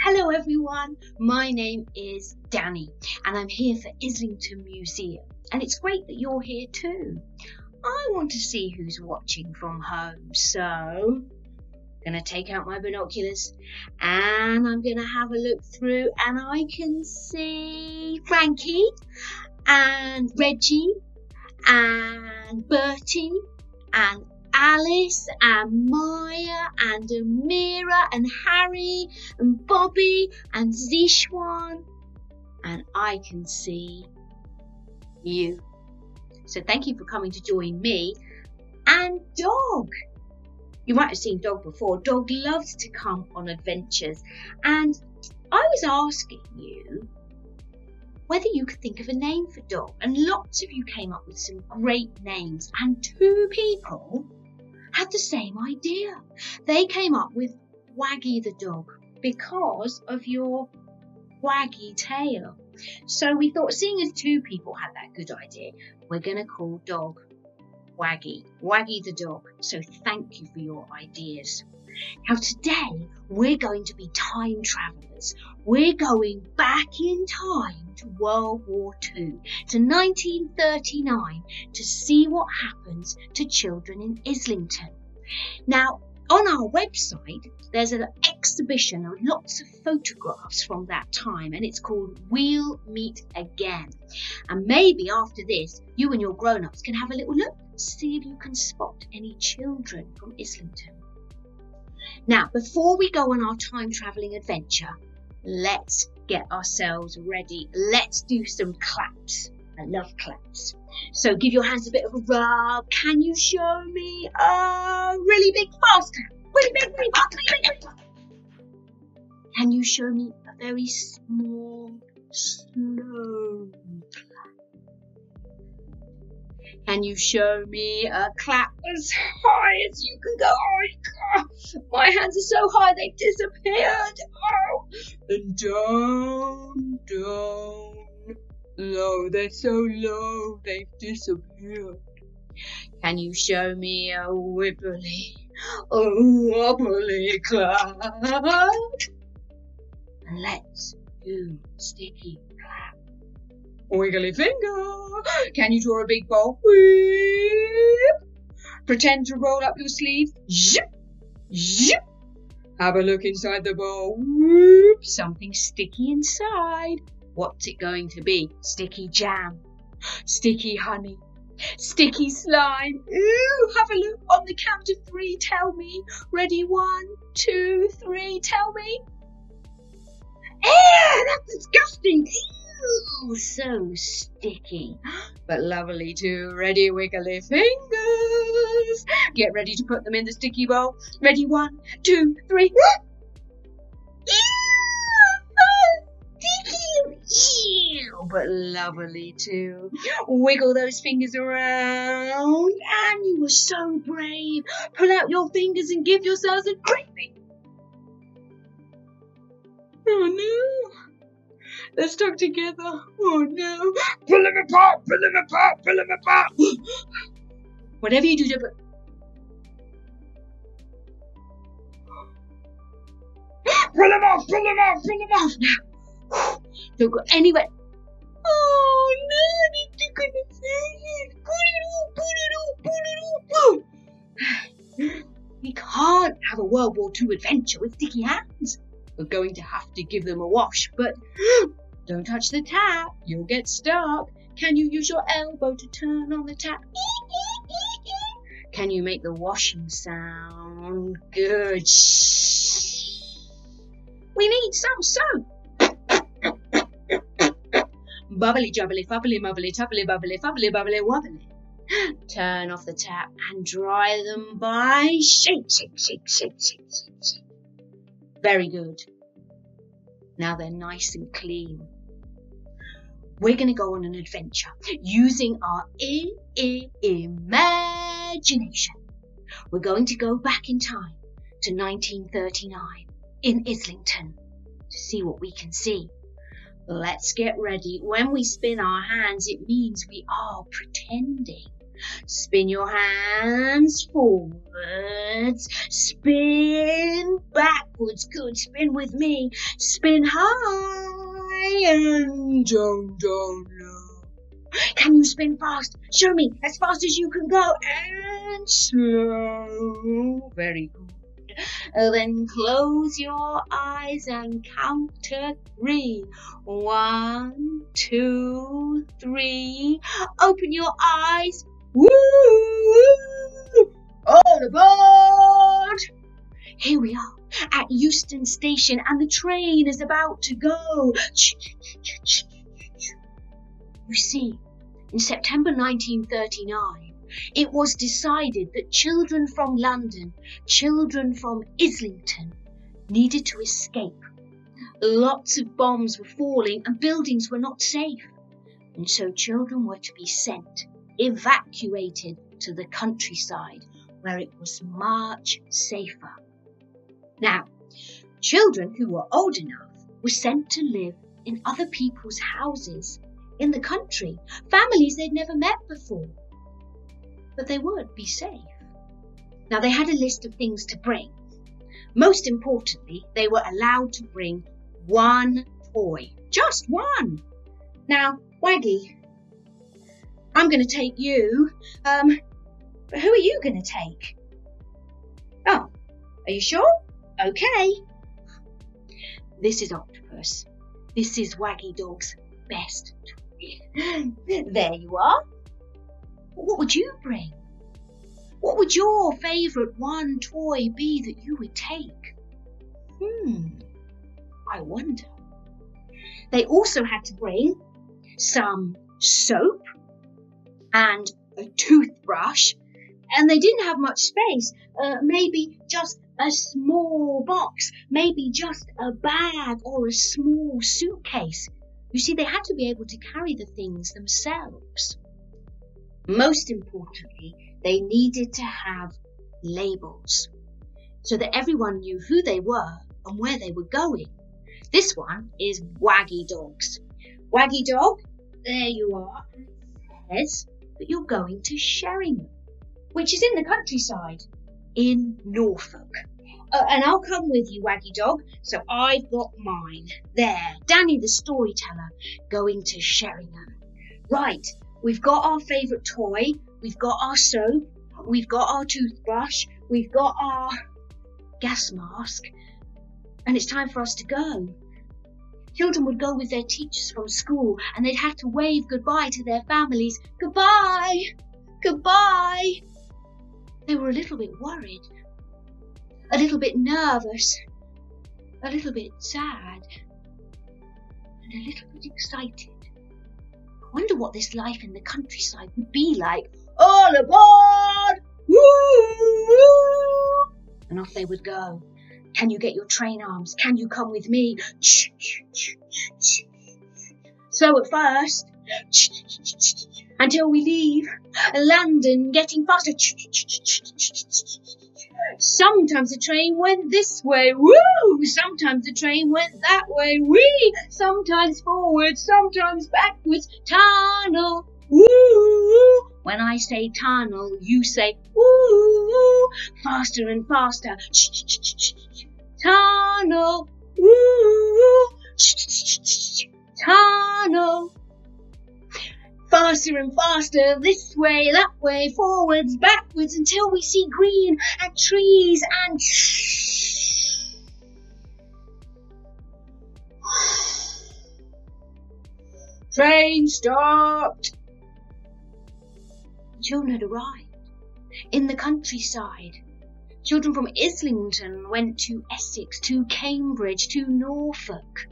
Hello everyone, my name is DanI and I'm here for Islington Museum, and it's great that you're here too. I want to see who's watching from home, so I'm going to take out my binoculars and I'm going to have a look through, and I can see Frankie and Reggie and Bertie and Alice and Maya and Amira and Harry and Bobby and Zishwan, and I can see you. So thank you for coming to join me and Dog. You might have seen Dog before. Dog loves to come on adventures, and I was asking you whether you could think of a name for Dog, and lots of you came up with some great names, and 2 people had the same idea. They came up with Waggy the dog because of your waggy tail. So we thought, seeing as 2 people had that good idea, we're going to call Dog Waggy the dog. So thank you for your ideas. Now today we're going to be time travellers. We're going back in time to World War II, to 1939, to see what happens to children in Islington. Now on our website there's an exhibition of lots of photographs from that time, and it's called We'll Meet Again. And maybe after this you and your grown-ups can have a little look, see if you can spot any children from Islington. Now, before we go on our time-travelling adventure, let's get ourselves ready. Let's do some claps. I love claps. So give your hands a bit of a rub. Can you show me a really big fast clap? Really big, really fast, really big, really fast. Can you show me a very small, slow clap? Can you show me a clap as high as you can go? Oh, my hands are so high they've disappeared. Oh, and down, down, low. They're so low they've disappeared. Can you show me a wibbly, wobbly clap? And let's do sticky clap. Wiggly finger. Can you draw a big bowl? Whip. Pretend to roll up your sleeve. Zip, zip. Have a look inside the bowl. Whoop. Something sticky inside. What's it going to be? Sticky jam, sticky honey, sticky slime. Ooh, have a look on the count of 3. Tell me. Ready? 1, 2, 3. Tell me. That's disgusting. Ooh, so sticky, but lovely too. Ready, wiggly fingers. Get ready to put them in the sticky bowl. Ready? 1, 2, 3. Ew, but lovely too. Wiggle those fingers around, and you were so brave. Pull out your fingers and give yourselves a great big. Oh no, they're stuck together. Oh no. Pull them apart, pull them apart, pull them apart. Whatever you do, don't. Pull them off, pull them off, pull them off. Now, don't go anywhere. Oh no, they're stuck on the face. Pull it off. We can't have a World War II adventure with sticky hands. We're going to have to give them a wash, but don't touch the tap, you'll get stuck. Can you use your elbow to turn on the tap? Can you make the washing sound? Good. We need some soap. Bubbly jubbly fubbly mubbly tubbly bubbly fubbly bubbly wobbly. Turn off the tap and dry them by shake, shake, shake, shake, shake, shake, shake. Very good. Now they're nice and clean. We're going to go on an adventure using our imagination. We're going to go back in time to 1939 in Islington to see what we can see. Let's get ready. When we spin our hands, it means we are pretending. Spin your hands forward forwards, spin backwards. Good, spin with me. Spin high and down, down low. Can you spin fast? Show me, as fast as you can go. And slow. Very good. Then close your eyes and count to 3. 1, 2, 3. Open your eyes. Woo! All aboard! Here we are at Euston Station and the train is about to go. You see, in September 1939, it was decided that children from London, children from Islington, needed to escape. Lots of bombs were falling and buildings were not safe. And so children were to be sent, evacuated to the countryside where it was much safer. Now, children who were old enough were sent to live in other people's houses in the country, families they'd never met before. But they would be safe. Now they had a list of things to bring. Most importantly, they were allowed to bring 1 toy. Just 1. Now, Waggy, I'm going to take you. But who are you going to take? Oh, are you sure? Okay. This is Octopus. This is Waggy Dog's best toy. There you are. What would you bring? What would your favourite 1 toy be that you would take? I wonder. They also had to bring some soap and a toothbrush, and they didn't have much space. Maybe just a small box, maybe just a bag or a small suitcase. You see, they had to be able to carry the things themselves. Most importantly, they needed to have labels so that everyone knew who they were and where they were going. This one is Waggy Dog's. Waggy Dog, there you are. It says that you're going to Sheringham, which is in the countryside in Norfolk. And I'll come with you, Waggy Dog. So I've got mine. There, DanI the Storyteller, going to Sheringham. Right. We've got our favourite toy, we've got our soap, we've got our toothbrush, we've got our gas mask, and it's time for us to go. Children would go with their teachers from school and they'd have to wave goodbye to their families. Goodbye! Goodbye! They were a little bit worried, a little bit nervous, a little bit sad, and a little bit excited. Wonder what this life in the countryside would be like. All aboard! Woo! And off they would go. Can you get your train arms? Can you come with me? So at first, until we leave London, getting faster. Sometimes the train went this way, woo! Sometimes the train went that way, wee! Sometimes forwards, sometimes backwards, tunnel, woo! When I say tunnel, you say woo! Faster and faster, tunnel, woo! Tunnel. Faster and faster, this way, that way, forwards, backwards, until we see green and trees and train stopped. Children had arrived in the countryside. Children from Islington went to Essex, to Cambridge, to Norfolk.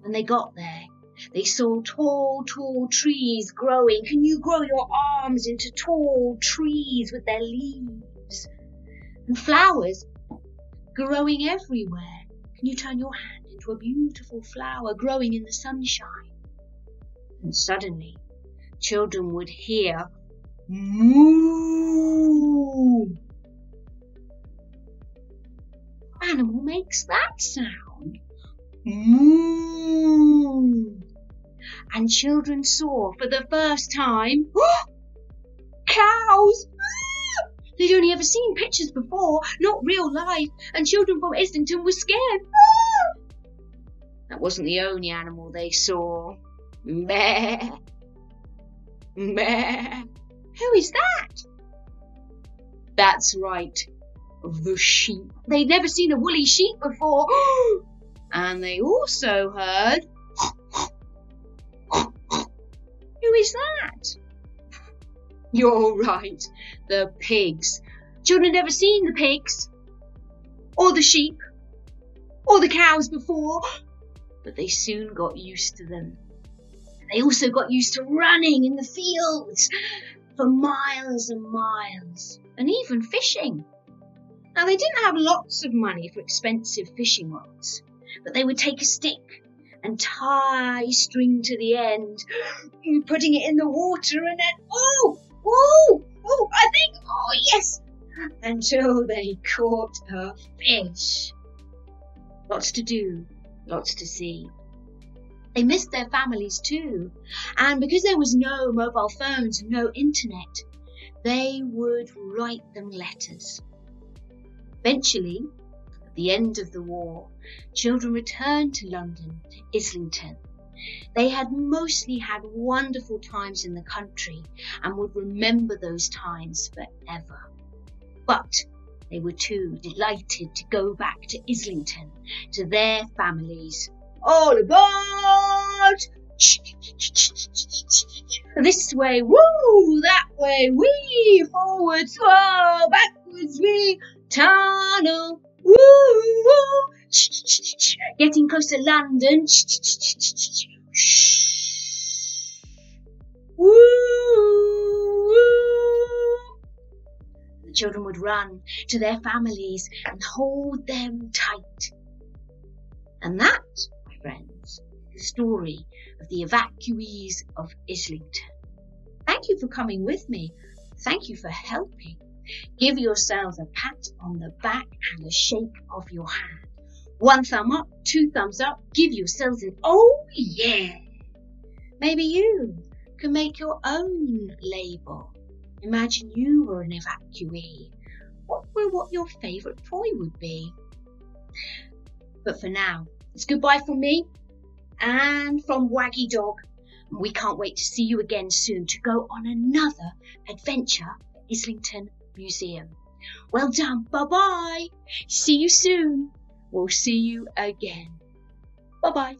When they got there, they saw tall, tall trees growing. Can you grow your arms into tall trees with their leaves? And flowers growing everywhere. Can you turn your hand into a beautiful flower growing in the sunshine? And suddenly, children would hear moo. What animal makes that sound? Moo. And children saw for the first time cows. They'd only ever seen pictures before, not real life, and children from Islington were scared. Ah! That wasn't the only animal they saw. Meh. Meh. Who is that? That's right, the sheep. They'd never seen a woolly sheep before. And they also heard... Who is that? You're right, the pigs. Children had never seen the pigs, or the sheep, or the cows before, but they soon got used to them. They also got used to running in the fields for miles and miles, and even fishing. Now, they didn't have lots of money for expensive fishing rods, but they would take a stick and tie string to the end, putting it in the water, and then, yes, until they caught a fish. Lots to do, lots to see. They missed their families too, and because there was no mobile phones and no internet, they would write them letters. Eventually, at the end of the war, children returned to London, to Islington. They had mostly had wonderful times in the country and would remember those times forever. But they were too delighted to go back to Islington, to their families. All aboard! This way, woo! That way, wee! Forwards, whoa! Backwards, wee! Tunnel, woo! Woo! Getting close to London. Woo! The children would run to their families and hold them tight. And that, my friends, is the story of the evacuees of Islington. Thank you for coming with me. Thank you for helping. Give yourselves a pat on the back and a shake of your hand. 1 thumb up, 2 thumbs up. Give yourselves an oh yeah. Maybe you can make your own label. Imagine you were an evacuee. What your favourite toy would be. But for now, it's goodbye from me and from Waggy Dog. We can't wait to see you again soon to go on another adventure at Islington Museum. Well done. Bye-bye. See you soon. We'll see you again. Bye-bye.